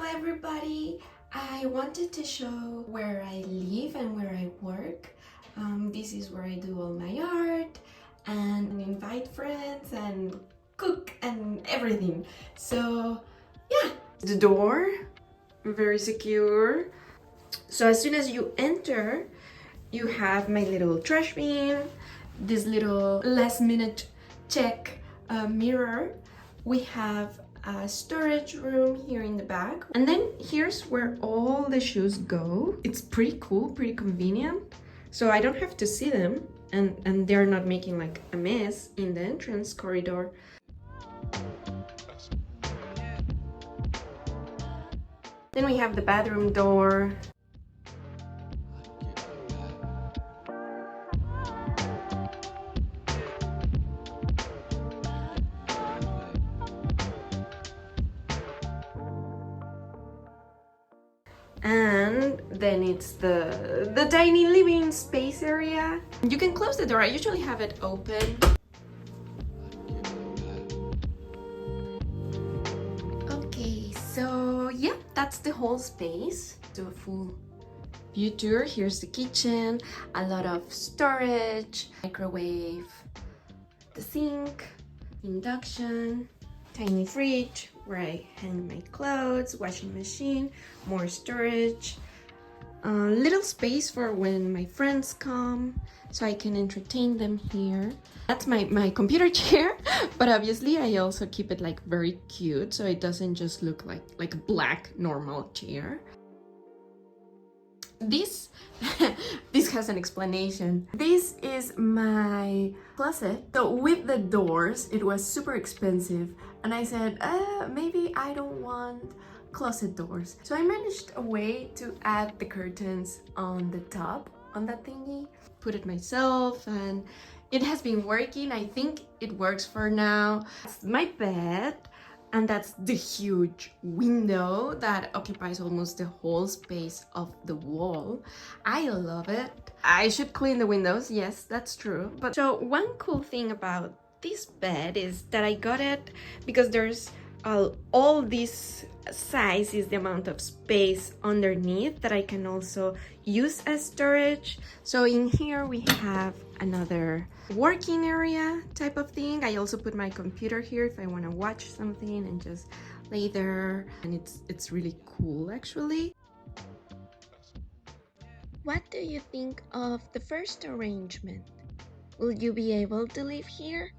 everybody! I wanted to show where I live and where I work. This is where I do all my art and invite friends and cook and everything. So yeah, the door, very secure. So as soon as you enter, you have my little trash bin, this little last minute check mirror. We have a storage room here in the back, and then here's where all the shoes go. It's pretty cool, pretty convenient, so I don't have to see them, and they're not making like a mess in the entrance corridor. Then we have the bathroom door. And then it's the tiny living space area. You can close the door. I usually have it open. Okay, so yeah, that's the whole space. Do a full view tour. Here's the kitchen, a lot of storage, microwave, the sink, induction, tiny fridge where I hang my clothes, washing machine, more storage, little space for when my friends come so I can entertain them here. That's my computer chair, but obviously I also keep it like very cute so it doesn't just look like a black normal chair. This this has an explanation. This is my closet. So with the doors, it was super expensive, and I said, maybe I don't want closet doors. So I managed a way to add the curtains on the top, on that thingy. Put it myself, and it has been working. I think it works for now. It's my bed. And that's the huge window that occupies almost the whole space of the wall. I love it. I should clean the windows, yes, that's true. But so one cool thing about this bed is that I got it because there's all this size is the amount of space underneath that I can also use as storage. So in here we have another working area type of thing. I also put my computer here if I want to watch something and just lay there, and it's really cool actually. What do you think of the first arrangement? Will you be able to live here?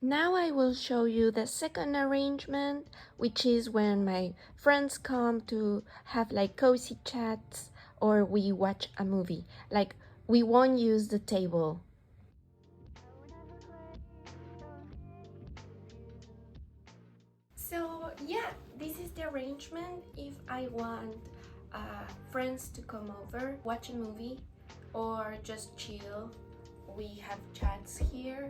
Now I will show you the second arrangement, which is when my friends come to have like cozy chats or we watch a movie. Like, we won't use the table. So yeah, this is the arrangement if I want friends to come over, watch a movie, or just chill. We have chats here.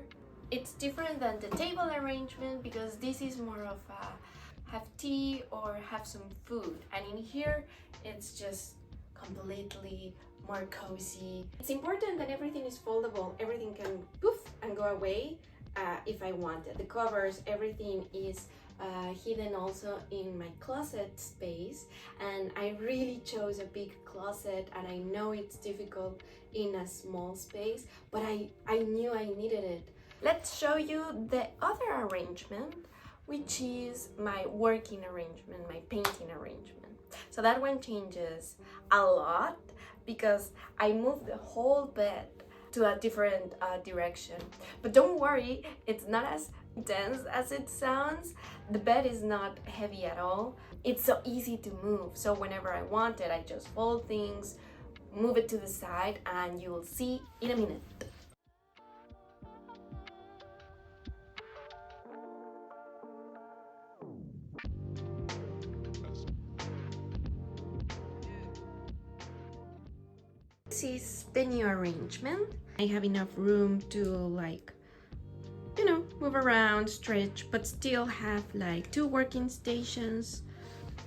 It's different than the table arrangement because this is more of a have tea or have some food, and in here it's just completely more cozy. It's important that everything is foldable. Everything can poof and go away if I want it. The covers, everything is hidden also in my closet space, and I really chose a big closet, and I know it's difficult in a small space, but I knew I needed it. Let's show you the other arrangement, which is my working arrangement, my painting arrangement. So that one changes a lot because I moved the whole bed to a different direction. But don't worry, it's not as dense as it sounds. The bed is not heavy at all. It's so easy to move. So whenever I want it, I just fold things, move it to the side, and you will see in a minute. This is the new arrangement. I have enough room to move around, stretch, but still have like 2 working stations.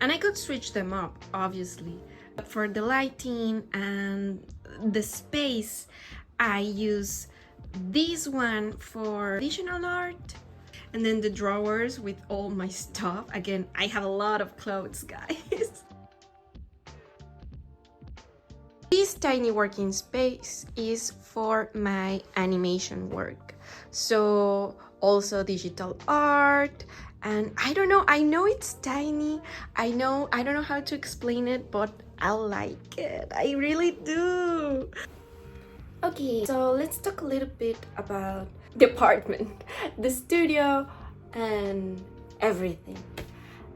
And I could switch them up, obviously. But for the lighting and the space, I use this one for additional art And then the drawers with all my stuff. Again, I have a lot of clothes, guys. This tiny working space is for my animation work. So also digital art, and I don't know, I know it's tiny. I don't know how to explain it, but I like it. I really do. Okay, so let's talk a little bit about the apartment, the studio, and everything.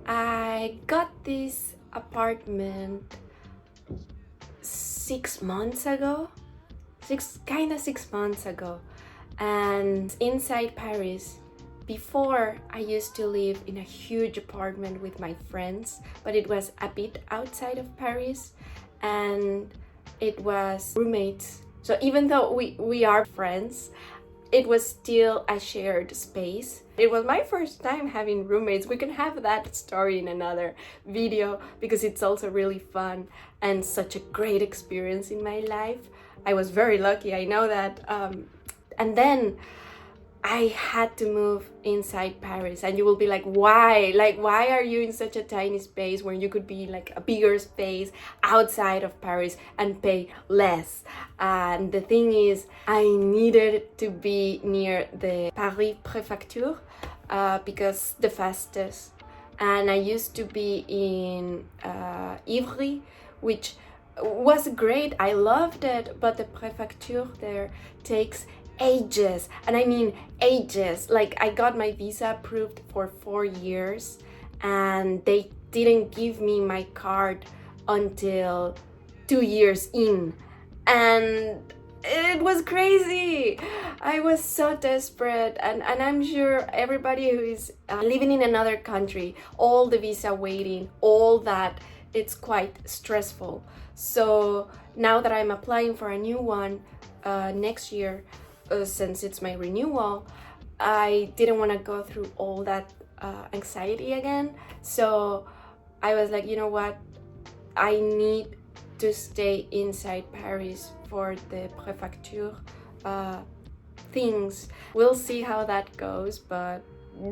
I got this apartment 6 months ago, 6 months ago, and inside Paris. Before, I used to live in a huge apartment with my friends, but it was a bit outside of Paris, and it was roommates. So even though we are friends, it was still a shared space. It was my first time having roommates. We can have that story in another video because it's also really fun and such a great experience in my life. I was very lucky, I know that. And then I had to move inside Paris, and you will be like, why? Like, why are you in such a tiny space when you could be in like a bigger space outside of Paris and pay less? And the thing is, I needed to be near the Paris prefecture because the fastest. And I used to be in Ivry, which was great. I loved it, but the prefecture there takes ages, and I mean ages. Like, I got my visa approved for 4 years, and they didn't give me my card until 2 years in, and it was crazy. I was so desperate, and I'm sure everybody who is living in another country, all the visa waiting, all that, it's quite stressful. So now that I'm applying for a new one next year, since it's my renewal, I didn't want to go through all that anxiety again. So I was like, you know what, I need to stay inside Paris for the prefecture things. We'll see how that goes, but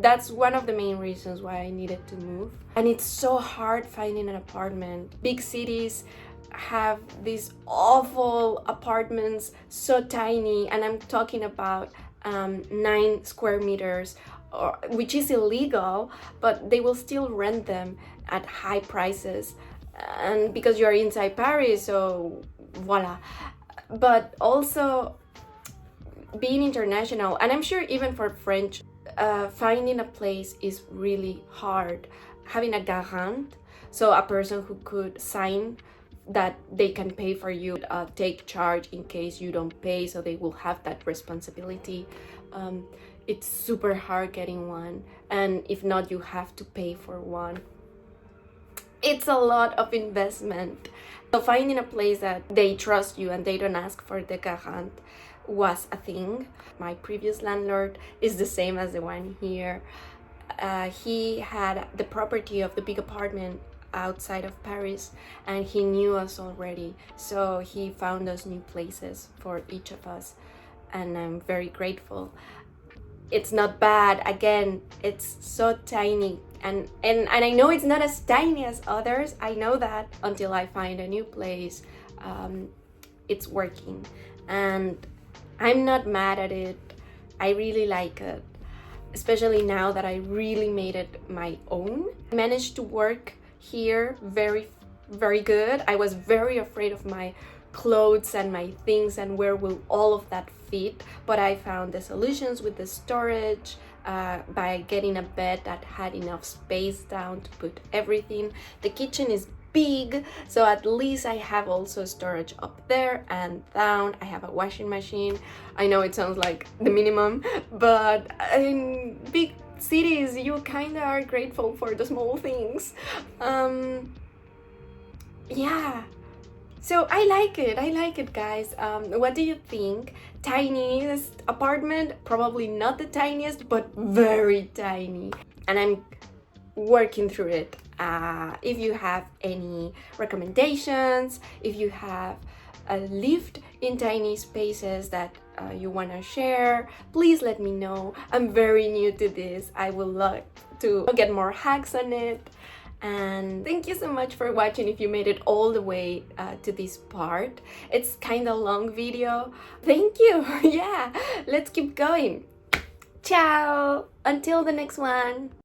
that's one of the main reasons why I needed to move. And it's so hard finding an apartment. Big cities have these awful apartments, so tiny, and I'm talking about 9 square meters, which is illegal, but they will still rent them at high prices, and because you're inside Paris, so voila. But also being international, and I'm sure even for French, finding a place is really hard. Having a garant, so a person who could sign that they can pay for you, take charge in case you don't pay, so they will have that responsibility. It's super hard getting one, and if not, you have to pay for one. It's a lot of investment. So finding a place that they trust you and they don't ask for the garant was a thing. My previous landlord is the same as the one here. He had the property of the big apartment outside of Paris, and he knew us already, so he found us new places for each of us, and I'm very grateful. It's not bad. Again, it's so tiny, and I know it's not as tiny as others. I know that until I find a new place. It's working, and I'm not mad at it. I really like it, especially now that I really made it my own. I managed to work here very good. I was very afraid of my clothes and my things and where will all of that fit, but I found the solutions with the storage, by getting a bed that had enough space down to put everything. The kitchen is big, so at least I have also storage up there and down. I have a washing machine. I know it sounds like the minimum, but in big cities you kind of are grateful for the small things. Yeah, so I like it, guys. What do you think? Tiniest apartment? Probably not the tiniest, but very tiny, and I'm working through it. If you have any recommendations, if you have lived in tiny spaces that you want to share, please let me know. I'm very new to this. I would love to get more hacks on it. And thank you so much for watching if you made it all the way to this part. It's kind of long video. Thank you. Yeah, let's keep going. Ciao! Until the next one.